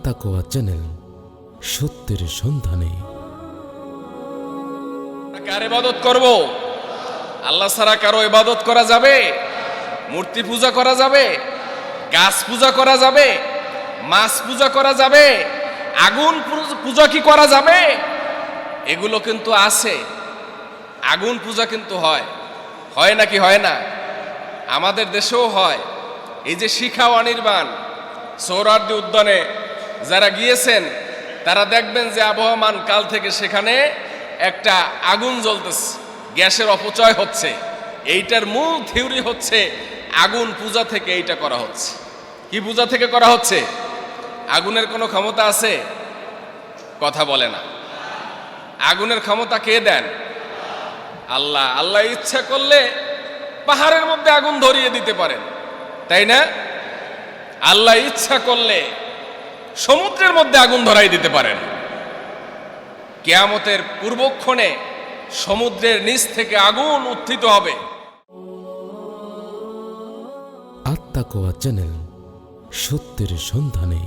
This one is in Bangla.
আত্মাকোয়া চ্যানেল, সত্যের সন্ধানে। কার ইবাদত করব? আল্লাহ ছাড়া কারো ইবাদত করা যাবে? মূর্তি পূজা করা যাবে? গাছ পূজা করা যাবে? মাছ পূজা করা যাবে? আগুন পূজা কি করা যাবে? এগুলো কিন্তু আছে। আগুন পূজা কিন্তু হয় নাকি হয় না? আমাদের দেশেও হয়। এই যে শিখা অনির্বাণ সোহরাওয়ার্দী উদ্যানে যারা গিয়েছেন তারা দেখবেন যে আবহমান কাল থেকে সেখানে একটা আগুন জ্বলতেছে, গ্যাসের অপচয় হচ্ছে। এইটার মূল থিওরি হচ্ছে আগুন পূজা থেকে এইটা করা হচ্ছে। কি পূজা থেকে করা হচ্ছে? আগুনের কোনো ক্ষমতা আছে? কথা বলে না। আগুনের ক্ষমতা কে দেন? আল্লাহ। আল্লাহ ইচ্ছা করলে পাহাড়ের মধ্যে আগুন ধরিয়ে দিতে পারেন, তাই না? আল্লাহ ইচ্ছা করলে সমুদ্রের মধ্যে আগুন ধরাই দিতে পারেন। কিয়ামতের পূর্বক্ষণে সমুদ্রের নিচ থেকে আগুন উত্থিত হবে। আত্মাকোয়া চ্যানেল, সত্যের সন্ধানে।